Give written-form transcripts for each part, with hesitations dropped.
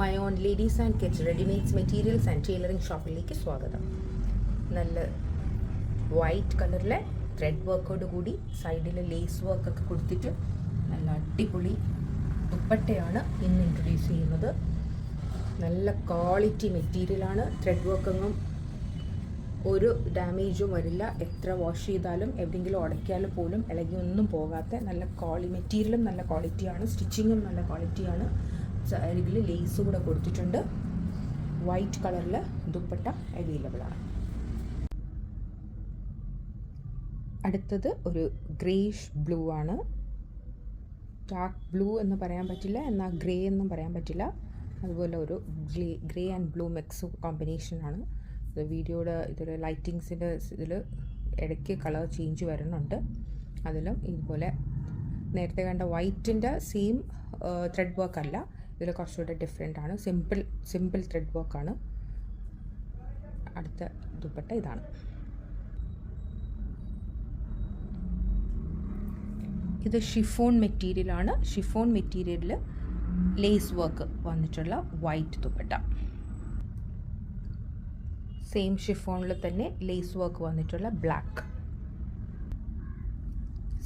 My own ladies and kids readymades materials and tailoring ഷോപ്പിലേക്ക് സ്വാഗതം. നല്ല വൈറ്റ് കളറിലെ ത്രെഡ് വർക്കോട് കൂടി സൈഡിൽ ലേസ് വർക്കൊക്കെ കൊടുത്തിട്ട് നല്ല അടിപൊളി ദുപ്പട്ടയാണ് ഇന്ന് ഇൻട്രൊഡ്യൂസ് ചെയ്യുന്നത്. നല്ല ക്വാളിറ്റി മെറ്റീരിയലാണ്. ത്രെഡ് വർക്കൊന്നും ഒരു ഡാമേജും വരില്ല. എത്ര വാഷ് ചെയ്താലും എവിടെയെങ്കിലും ഉടയ്ക്കാലും പോലും ഇളകിയൊന്നും പോകാത്ത നല്ല മെറ്റീരിയലും നല്ല ക്വാളിറ്റിയാണ്. സ്റ്റിച്ചിങ്ങും നല്ല ക്വാളിറ്റിയാണ്. സൈഡിൽ ലേസ് കൂടെ കൊടുത്തിട്ടുണ്ട്. വൈറ്റ് കളറിൽ ദുപ്പട്ട അവൈലബിൾ ആണ്. അടുത്തത് ഒരു ഗ്രേഷ് ബ്ലൂ ആണ്. ഡാർക്ക് ബ്ലൂ എന്ന് പറയാൻ പറ്റില്ല, എന്നാൽ ഗ്രേ എന്നും പറയാൻ പറ്റില്ല. അതുപോലെ ഒരു ഗ്രേ ആൻഡ് ബ്ലൂ മിക്സ് കോമ്പിനേഷനാണ്. വീഡിയോയുടെ ഇതിൽ ലൈറ്റിങ്സിൻ്റെ ഇതിൽ ഇടയ്ക്ക് കളർ ചേഞ്ച് വരുന്നുണ്ട്. അതിലും ഇതുപോലെ നേരത്തെ കണ്ട വൈറ്റിൻ്റെ സെയിം ത്രെഡ് വർക്ക് അല്ല, ഇതിൽ കുറച്ചുകൂടെ ഡിഫറെൻ്റ് ആണ്. സിമ്പിൾ ത്രെഡ് വർക്കാണ്. അടുത്ത ദുപ്പട്ട ഇതാണ്. ഇത് ഷിഫോൺ മെറ്റീരിയലാണ്. ഷിഫോൺ മെറ്റീരിയലിൽ ലേസ് വർക്ക് വന്നിട്ടുള്ള വൈറ്റ് ദുപ്പട്ട. സെയിം ഷിഫോണിൽ തന്നെ ലേസ് വർക്ക് വന്നിട്ടുള്ള ബ്ലാക്ക്.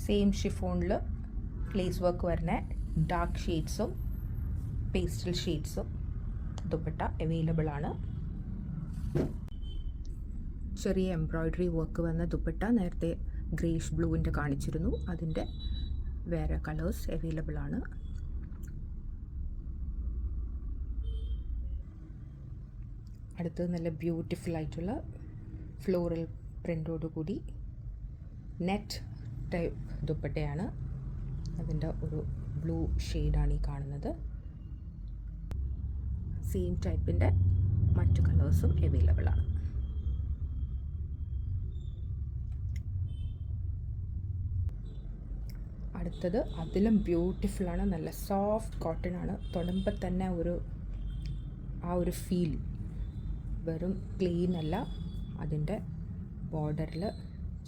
സെയിം ഷിഫോണിൽ ലേസ് വർക്ക് വരുന്ന ഡാർക്ക് ഷെയ്ഡ്സും പേസ്റ്റൽ ഷെയ്ഡ്സും ദുപ്പട്ട അവൈലബിൾ ആണ്. ചെറിയ എംബ്രോയ്ഡറി വർക്ക് വന്ന ദുപ്പട്ട നേരത്തെ ഗ്രേഷ് ബ്ലൂവിൻ്റെ കാണിച്ചിരുന്നു. അതിൻ്റെ വേറെ കളേഴ്സ് അവൈലബിൾ ആണ്. അടുത്തത് നല്ല ബ്യൂട്ടിഫുൾ ആയിട്ടുള്ള ഫ്ലോറൽ പ്രിൻ്റോടുകൂടി നെറ്റ് ടൈപ്പ് ദുപ്പട്ടയാണ്. അതിൻ്റെ ഒരു ബ്ലൂ ഷെയ്ഡാണ് ഈ കാണുന്നത്. സെയിം ടൈപ്പിൻ്റെ മറ്റു കളേഴ്സും അവൈലബിൾ ആണ്. അടുത്തത് അതിലും ബ്യൂട്ടിഫുള്ളാണ്. നല്ല സോഫ്റ്റ് കോട്ടൺ ആണ്. തൊടുമ്പോൾ തന്നെ ആ ഒരു ഫീൽ. വെറും പ്ലെയിൻ അല്ല, അതിൻ്റെ ബോർഡറിൽ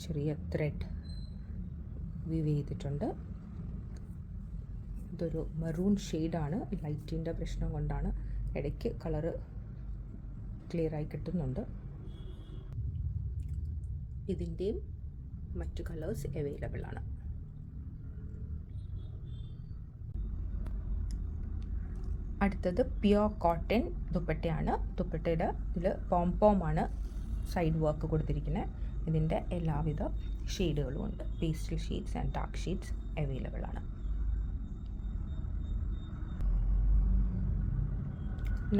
ചെറിയ ത്രെഡ് വീവ് ചെയ്തിട്ടുണ്ട്. ഇതൊരു മെറൂൺ ഷെയ്ഡാണ്. ലൈറ്റിൻ്റെ പ്രശ്നം കൊണ്ടാണ് ഇടയ്ക്ക് കളറ് ക്ലിയറായി കിട്ടുന്നുണ്ട്. ഇതിൻ്റെയും മറ്റു കളേഴ്സ് അവൈലബിൾ ആണ്. അടുത്തത് പ്യുർ കോട്ടൺ ദുപ്പട്ടയാണ്. ദുപ്പട്ടയുടെ ഇതിൽ പോംപോമാണ് സൈഡ് വർക്ക് കൊടുത്തിരിക്കുന്നത്. ഇതിൻ്റെ എല്ലാവിധ ഷെയ്ഡുകളും ഉണ്ട്. Pastel shades and dark shades available ആണ്.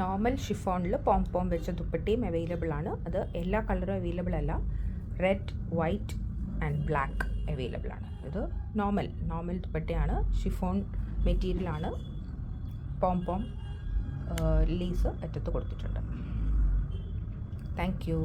നോർമൽ ഷിഫോണിൽ പോംപോം വെച്ച ദുപ്പട്ടയും അവൈലബിൾ ആണ്. അത് എല്ലാ കളറും അവൈലബിൾ അല്ല. Red, white and black available ആണ്. ഇത് നോർമൽ ദുപ്പട്ടയാണ്. ഷിഫോൺ മെറ്റീരിയലാണ്. പോംപോം ലേസ് അറ്റത്ത് കൊടുത്തിട്ടുണ്ട്. Thank you.